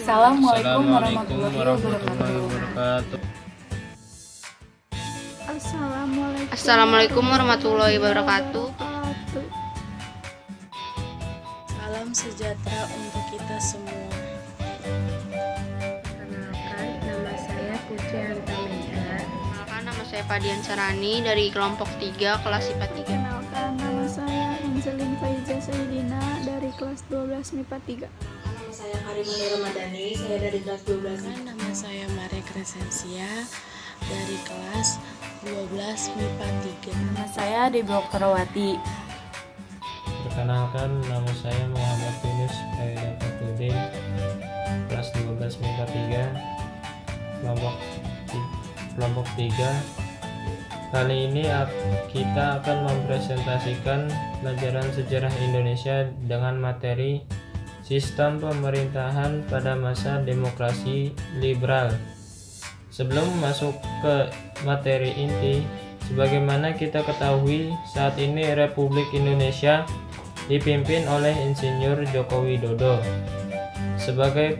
Assalamualaikum warahmatullahi wabarakatuh. Assalamualaikum warahmatullahi wabarakatuh. Salam sejahtera untuk kita semua. Perkenalkan, nama saya Putri Antameda. Perkenalkan, nama saya Fadian Sarani dari kelompok 3 kelas IPA 3. Perkenalkan, nama saya Angelin Faiza Saidina dari kelas 12 MIPA 3. Nama saya Karimani Ramadhani, saya dari kelas 12. Nama saya Maria Crescensia dari kelas 12 MIPA 3. Nama saya Debbie Oktarawati. Perkenalkan, nama saya Muhammad Yunus Faidatuddin, kelas 12 MIPA 3, kelompok 3. Kali ini kita akan mempresentasikan pelajaran sejarah Indonesia dengan materi sistem pemerintahan pada masa demokrasi liberal. Sebelum masuk ke materi inti, sebagaimana kita ketahui, saat ini Republik Indonesia dipimpin oleh Insinyur Joko Widodo sebagai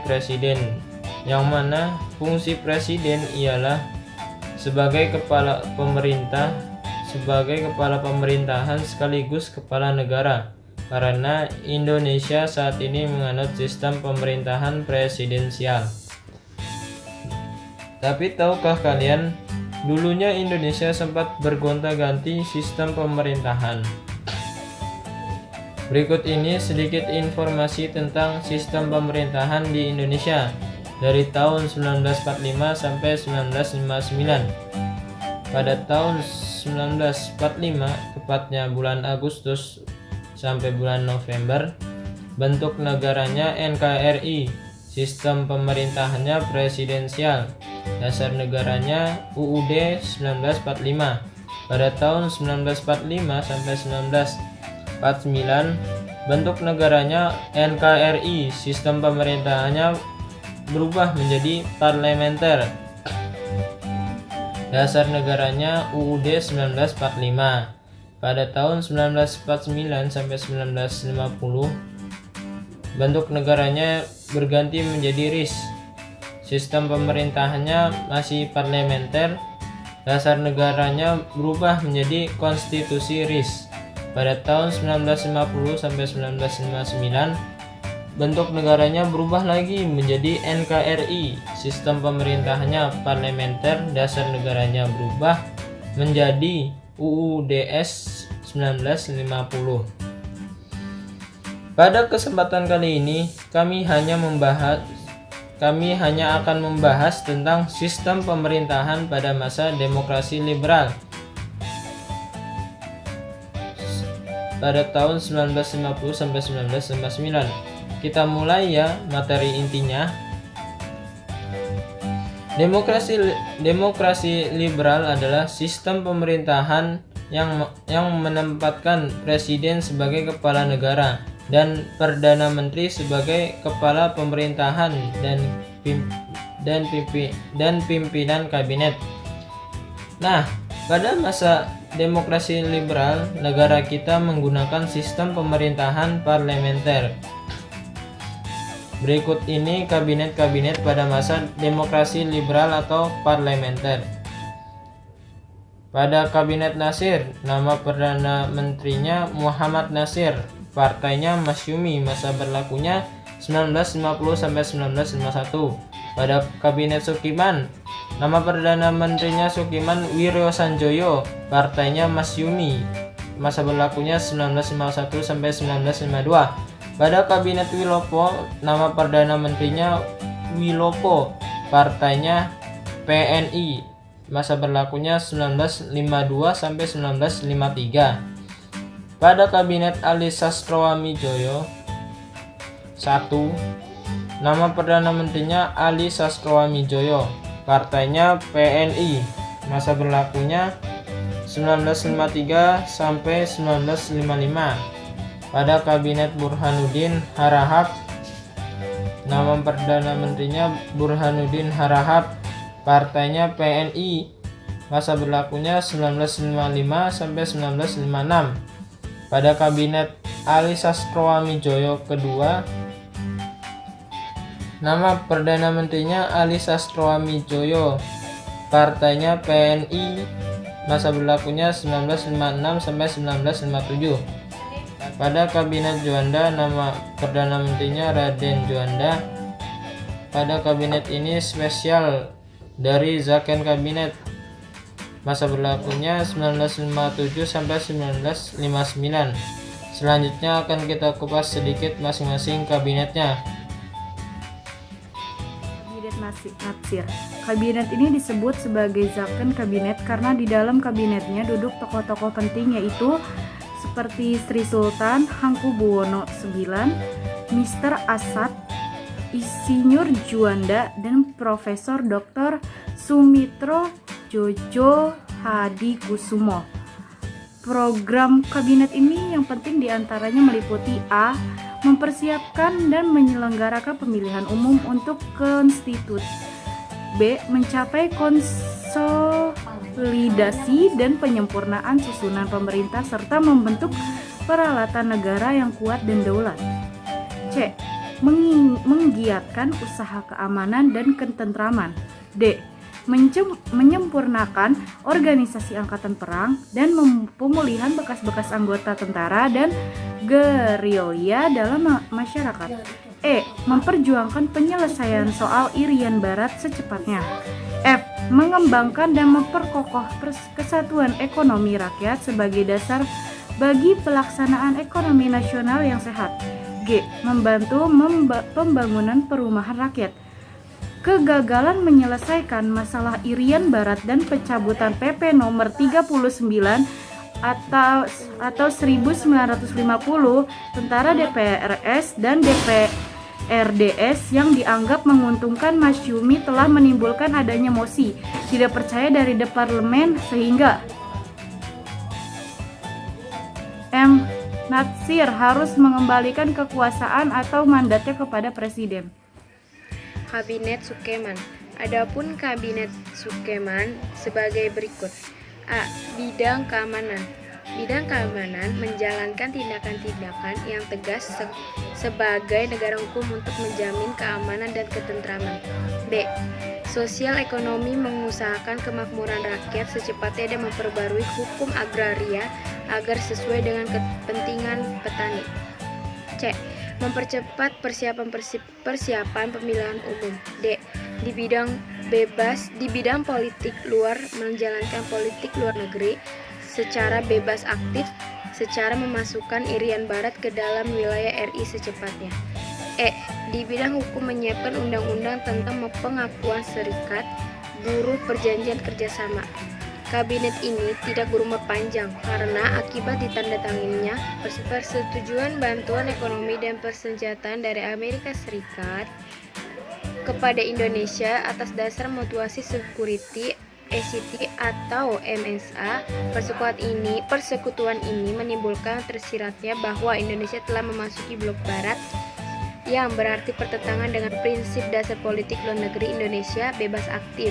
presiden, yang mana fungsi presiden ialah sebagai kepala pemerintahan sekaligus kepala negara, karena Indonesia saat ini menganut sistem pemerintahan presidensial. Tapi tahukah kalian, dulunya Indonesia sempat bergonta-ganti sistem pemerintahan. Berikut ini sedikit informasi tentang sistem pemerintahan di Indonesia dari tahun 1945 sampai 1959. Pada tahun 1945, tepatnya bulan Agustus sampai bulan November, bentuk negaranya NKRI, sistem pemerintahannya presidensial, dasar negaranya UUD 1945. Pada tahun 1945 sampai 1949, bentuk negaranya NKRI, sistem pemerintahannya berubah menjadi parlementer. Dasar negaranya UUD 1945. Pada tahun 1949 sampai 1950, bentuk negaranya berganti menjadi RIS. Sistem pemerintahannya masih parlementer. Dasar negaranya berubah menjadi konstitusi RIS. Pada tahun 1950 sampai 1959, bentuk negaranya berubah lagi menjadi NKRI. Sistem pemerintahannya parlementer, dasar negaranya berubah menjadi UUDS 1950. Pada kesempatan kali ini, kami hanya akan membahas tentang sistem pemerintahan pada masa demokrasi liberal pada tahun 1950 sampai 1959. Kita mulai ya materi intinya. Demokrasi liberal adalah sistem pemerintahan yang menempatkan presiden sebagai kepala negara dan perdana menteri sebagai kepala pemerintahan dan pimpinan kabinet. Nah, pada masa demokrasi liberal, negara kita menggunakan sistem pemerintahan parlementer. Berikut ini kabinet-kabinet pada masa demokrasi liberal atau parlementer. Pada Kabinet Nasir, nama Perdana Menterinya Muhammad Nasir, partainya Masyumi, masa berlakunya 1950 sampai 1951. Pada Kabinet Sukiman, nama Perdana Menterinya Sukiman Wiryo Sanjoyo, partainya Masyumi, masa berlakunya 1951 sampai 1952. Pada Kabinet Wilopo, nama Perdana Menterinya Wilopo, partainya PNI, masa berlakunya 1952 sampai 1953. Pada Kabinet Ali Sastroamidjojo 1, nama Perdana Menterinya Ali Sastroamidjojo, partainya PNI, masa berlakunya 1953 sampai 1955. Pada Kabinet Burhanuddin Harahap, nama Perdana Menterinya Burhanuddin Harahap, partainya PNI, masa berlakunya 1955 sampai 1956. Pada Kabinet Ali Sastroamidjojo kedua, Nama Perdana Menterinya Ali Sastroamidjojo. Partainya PNI. Masa berlakunya 1956 sampai 1957. Pada Kabinet Juanda, nama Perdana Menterinya Raden Juanda. Pada kabinet ini spesial dari Zakon Kabinet. Masa berlakunya 1957 sampai 1959. Selanjutnya akan kita kupas sedikit masing-masing kabinetnya. Kabinet Natsir. Kabinet ini disebut sebagai Zakon Kabinet karena di dalam kabinetnya duduk tokoh-tokoh penting yaitu seperti Sri Sultan Hamengkubuwono IX, Mr. Asad, Insinyur Juanda, dan Profesor Dr. Sumitro Jojo Hadikusumo. Program kabinet ini yang penting diantaranya meliputi A. Mempersiapkan dan menyelenggarakan pemilihan umum untuk konstitusi. B. Mencapai konsolidasi dan penyempurnaan susunan pemerintah serta membentuk peralatan negara yang kuat dan daulat. C. Menggiatkan usaha keamanan dan ketentraman. D. Menyempurnakan organisasi angkatan perang dan pemulihan bekas-bekas anggota tentara dan gerilya dalam masyarakat. E. Memperjuangkan penyelesaian soal Irian Barat secepatnya. F. Mengembangkan dan memperkokoh kesatuan ekonomi rakyat sebagai dasar bagi pelaksanaan ekonomi nasional yang sehat. G. Membantu pembangunan perumahan rakyat. Kegagalan menyelesaikan masalah Irian Barat dan pencabutan PP nomor 39 atau 1950 tentara DPRS dan DPRDS yang dianggap menguntungkan Masyumi telah menimbulkan adanya mosi tidak percaya dari parlemen sehingga M. Natsir harus mengembalikan kekuasaan atau mandatnya kepada presiden. Kabinet Sukeman. Adapun Kabinet Sukeman sebagai berikut. A. Bidang keamanan. Bidang keamanan menjalankan tindakan-tindakan yang tegas sebagai negara hukum untuk menjamin keamanan dan ketentraman. B. Sosial ekonomi mengusahakan kemakmuran rakyat secepatnya dan memperbarui hukum agraria agar sesuai dengan kepentingan petani. C. Mempercepat persiapan pemilihan umum. D. Di bidang politik luar menjalankan politik luar negeri secara bebas aktif secara memasukkan Irian Barat ke dalam wilayah RI secepatnya. E. Di bidang hukum menyiapkan undang-undang tentang pengakuan serikat buruh perjanjian kerjasama. Kabinet ini tidak berumur panjang karena akibat ditandatanganinya persetujuan bantuan ekonomi dan persenjataan dari Amerika Serikat kepada Indonesia atas dasar Mutuasi Security ACT atau MSA. Persekutuan ini menimbulkan tersiratnya bahwa Indonesia telah memasuki blok barat yang berarti pertentangan dengan prinsip dasar politik luar negeri Indonesia bebas aktif.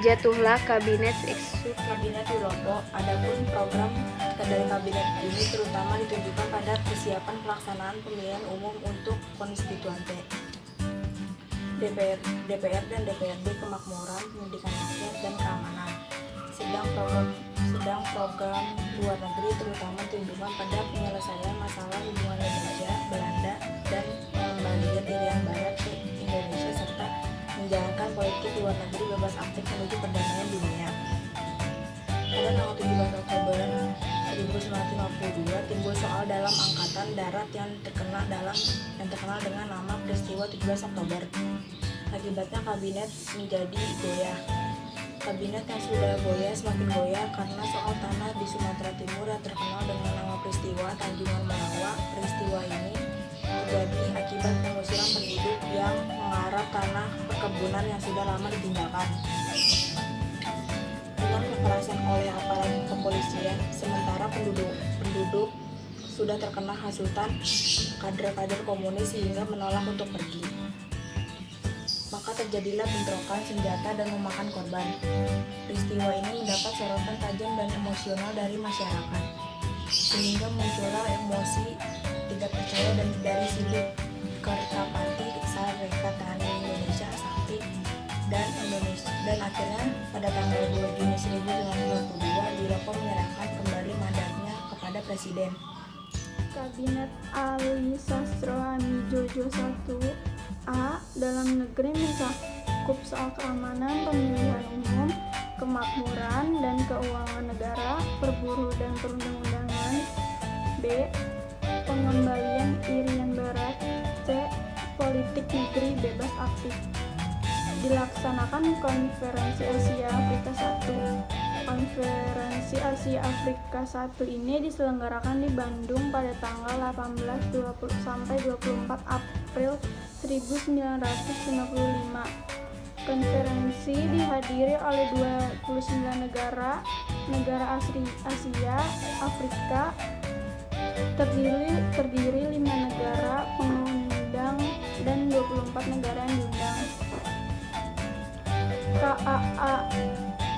Jatuhlah Kabinet Eksekutif. Kabinet Wilopo. Adapun program dari kabinet ini terutama ditunjukkan pada persiapan pelaksanaan pemilihan umum untuk konstituante, DPR dan DPRD, kemakmuran, pendidikan rakyat, dan keamanan. Sedang program luar negeri terutama ditunjukkan pada penyelesaian masalah hubungan Indonesia, Belanda, dan pengembalian Irian Barat ke Indonesia serta menjalankan politik luar negeri bebas aktif menuju perdamaian dunia. Pada tanggal 17 Oktober 1952 timbul soal dalam angkatan darat yang terkenal dengan nama peristiwa 17 Oktober. Akibatnya kabinet menjadi goyah. Kabinet yang sudah goyah semakin goyah karena soal tanah di Sumatera Timur yang terkenal dengan nama peristiwa Tanjungan Marawa. Peristiwa ini terjadi akibat pengusiran penduduk yang mengarah tanah perkebunan yang sudah lama ditinggalkan dengan kekerasan oleh aparat kepolisian, sementara penduduk sudah terkena hasutan kader-kader komunis sehingga menolak untuk pergi. Maka terjadilah bentrokan senjata dan memakan korban. Peristiwa ini mendapat sorotan tajam dan emosional dari masyarakat, sehingga muncullah emosi tidak percaya dan dari Siduk Kertapati Sarekatani pada tanggal 2 Juni 1922 Wilopo menyerahkan kembali mandatnya kepada Presiden. Kabinet Ali Sastro Hamijojo 1A dalam negeri mencakup soal keamanan, pemilihan umum, kemakmuran, dan keuangan negara, perburu dan perundang-undangan. B. Pengembalian Irian Barat. C. Politik negeri bebas aktif. Dilaksanakan Konferensi Asia Afrika I. Konferensi Asia Afrika I ini diselenggarakan di Bandung pada tanggal 18-20 sampai 24 April 1955. Konferensi dihadiri oleh 29 negara Asia Afrika, terdiri 5 negara pengundang dan 24 negara yang diundang. KAA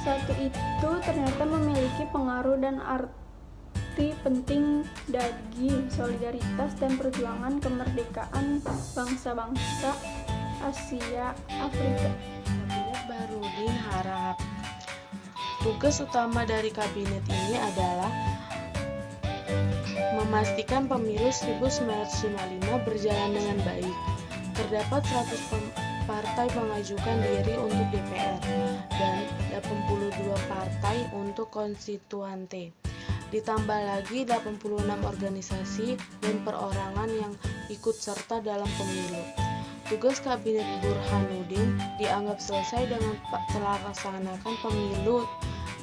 1 itu ternyata memiliki pengaruh dan arti penting bagi solidaritas dan perjuangan kemerdekaan bangsa-bangsa Asia Afrika. Kabinet Baharudin Harahap. Tugas utama dari kabinet ini adalah memastikan pemilu 1955 berjalan dengan baik. Terdapat 100 partai mengajukan diri untuk DPR dan 82 partai untuk konstituante. Ditambah lagi 86 organisasi dan perorangan yang ikut serta dalam pemilu. Tugas Kabinet Burhanuddin dianggap selesai dengan terlaksanakan pemilu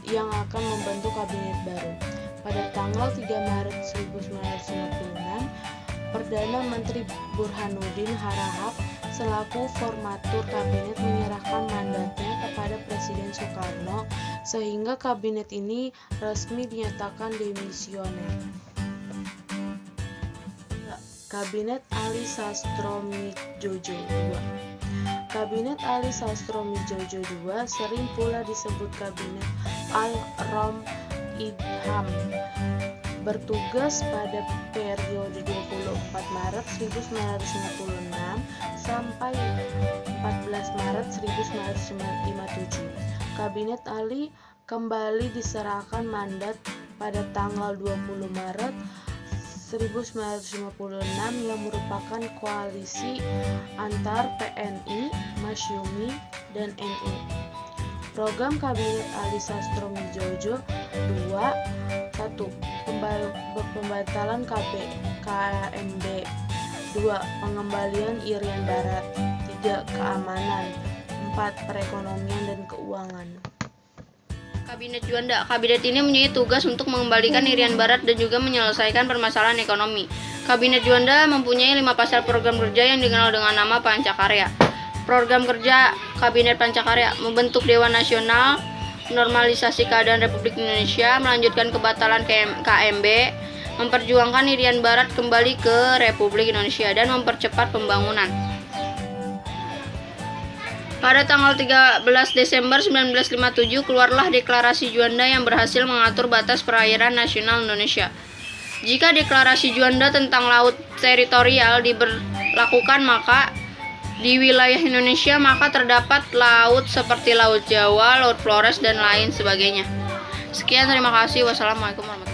yang akan membentuk kabinet baru. Pada tanggal 3 Maret 1956, Perdana Menteri Burhanuddin Harahap selaku formatur kabinet menyerahkan mandatnya kepada Presiden Soekarno sehingga kabinet ini resmi dinyatakan demisioner. Kabinet Ali Sastromijojo II. Kabinet Ali Sastromijojo II sering pula disebut Kabinet Al-Rom-Idham, bertugas pada periode 24 Maret 1956 sampai 14 Maret 1957. Kabinet Ali kembali diserahkan mandat pada tanggal 20 Maret 1956 yang merupakan koalisi antar PNI, Masyumi, dan NU. Program Kabinet Ali Sastromijojo II 1. Pembatalan KMB. 2. Pengembalian Irian Barat. 3. Keamanan. 4. Perekonomian dan keuangan. Kabinet Juanda. Kabinet ini mempunyai tugas untuk mengembalikan Irian Barat dan juga menyelesaikan permasalahan ekonomi. Kabinet Juanda mempunyai 5 pasar program kerja yang dikenal dengan nama Pancakarya. Program kerja Kabinet Pancakarya: membentuk Dewan Nasional, normalisasi keadaan Republik Indonesia, melanjutkan kebatalan KMB, memperjuangkan Irian Barat kembali ke Republik Indonesia, dan mempercepat pembangunan. Pada tanggal 13 Desember 1957 keluarlah Deklarasi Juanda yang berhasil mengatur batas perairan nasional Indonesia. Jika Deklarasi Juanda tentang laut teritorial diberlakukan maka di wilayah Indonesia maka terdapat laut seperti Laut Jawa, Laut Flores, dan lain sebagainya. Sekian, terima kasih. Wassalamualaikum warahmatullahi wabarakatuh.